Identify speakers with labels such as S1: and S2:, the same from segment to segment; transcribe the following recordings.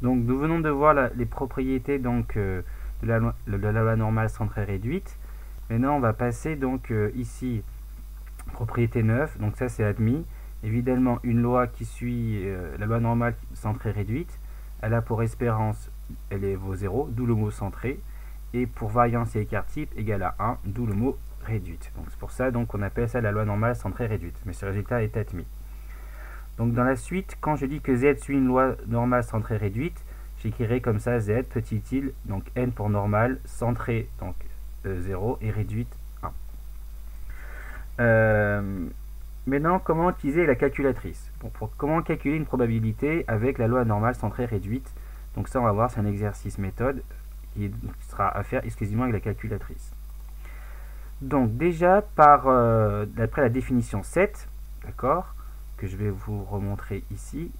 S1: Donc nous venons de voir les propriétés donc, de la loi normale centrée réduite. Maintenant on va passer donc ici, propriété 9, donc ça c'est admis. Évidemment une loi qui suit la loi normale centrée réduite, elle a pour espérance, elle vaut 0, d'où le mot centré, et pour variance et écart-type égale à 1, d'où le mot réduite. Donc c'est pour ça donc on appelle ça la loi normale centrée réduite, mais ce résultat est admis. Donc dans la suite, quand je dis que z suit une loi normale centrée réduite, j'écrirai comme ça z petit il, donc n pour normal, centré donc 0 et réduite 1. Maintenant, comment utiliser la calculatrice? Bon, comment calculer une probabilité avec la loi normale centrée réduite? Donc ça, on va voir, c'est un exercice méthode qui sera à faire exclusivement avec la calculatrice. Donc déjà, d'après la définition 7, d'accord, que je vais vous remontrer ici,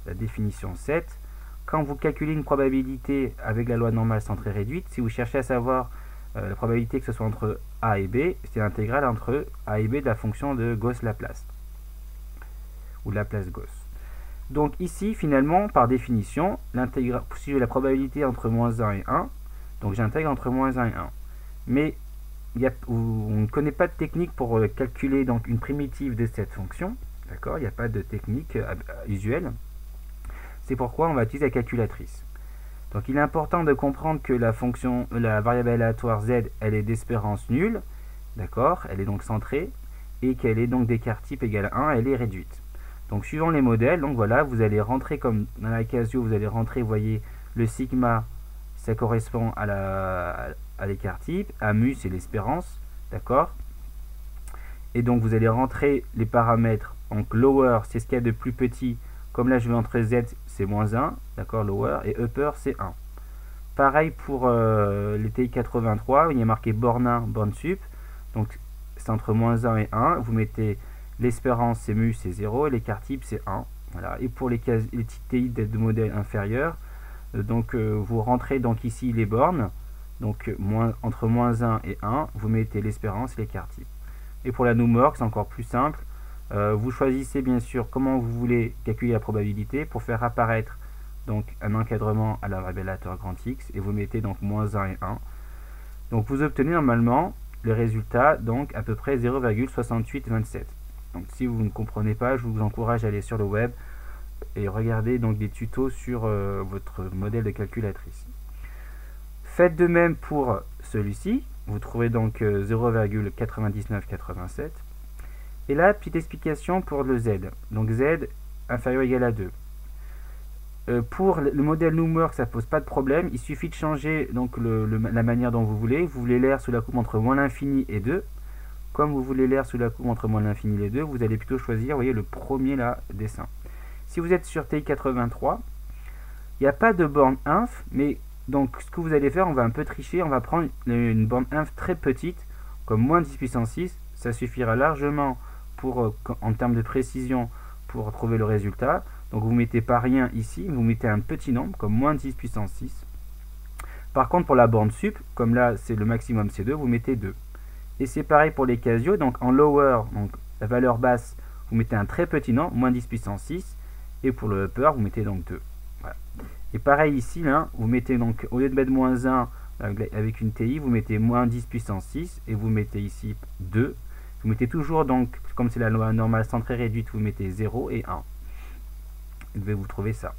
S1: la définition 7, quand vous calculez une probabilité avec la loi normale centrée réduite, si vous cherchez à savoir la probabilité que ce soit entre A et B, c'est l'intégrale entre A et B de la fonction de Gauss-Laplace, ou de Laplace-Gauss. Donc ici, finalement, par définition, si j'ai la probabilité entre moins 1 et 1, donc j'intègre entre moins 1 et 1. Mais on ne connaît pas de technique pour calculer donc une primitive de cette fonction, d'accord, il n'y a pas de technique usuelle. C'est pourquoi on va utiliser la calculatrice. Donc il est important de comprendre que la variable aléatoire z, elle est d'espérance nulle, d'accord, elle est donc centrée, et qu'elle est donc d'écart type égal à 1, elle est réduite. Donc suivant les modèles, donc voilà, vous allez rentrer comme dans la Casio, vous allez rentrer, vous voyez, le sigma, ça correspond à l'écart type, à mu c'est l'espérance, d'accord. Et donc vous allez rentrer les paramètres, donc lower c'est ce qu'il y a de plus petit, comme là je vais entrer z c'est moins 1, d'accord, lower, et upper c'est 1. Pareil pour les TI 83, il y a marqué borne 1, borne sup, donc c'est entre moins 1 et 1, vous mettez l'espérance c'est mu c'est 0, et l'écart type c'est 1. Voilà. Et pour les TI de modèle inférieur, donc vous rentrez donc ici les bornes, donc entre moins 1 et 1, vous mettez l'espérance et l'écart type. Et pour la numorc, c'est encore plus simple. Vous choisissez bien sûr comment vous voulez calculer la probabilité pour faire apparaître donc un encadrement à la variable aléatoire grand X, et vous mettez donc moins 1 et 1. Donc vous obtenez normalement le résultat donc à peu près 0,6827. Donc si vous ne comprenez pas, je vous encourage à aller sur le web et regarder donc des tutos sur votre modèle de calculatrice. Faites de même pour celui-ci, vous trouvez donc 0,9987. Et là, petite explication pour le z. Donc z inférieur ou égal à 2. Pour le modèle numorc, ça ne pose pas de problème. Il suffit de changer donc, la manière dont vous voulez. Vous voulez l'air sous la coupe entre moins l'infini et 2. Comme vous voulez l'air sous la coupe entre moins l'infini et 2, vous allez plutôt choisir, vous voyez, le premier là, dessin. Si vous êtes sur TI83, il n'y a pas de borne inf, mais donc ce que vous allez faire, on va un peu tricher. On va prendre une borne inf très petite, comme moins 10 puissance 6. Ça suffira largement en termes de précision pour trouver le résultat. Donc vous ne mettez pas rien ici, vous mettez un petit nombre comme moins 10 puissance 6. Par contre pour la borne sup, comme là c'est le maximum C2, vous mettez 2. Et c'est pareil pour les Casio, donc en lower, donc la valeur basse, vous mettez un très petit nombre, moins 10 puissance 6. Et pour le upper, vous mettez donc 2. Voilà. Et pareil ici, là, vous mettez donc, au lieu de mettre moins 1 avec une TI, vous mettez moins 10 puissance 6, et vous mettez ici 2. Vous mettez toujours, donc, comme c'est la loi normale centrée réduite, vous mettez 0 et 1. Vous devez vous trouver ça.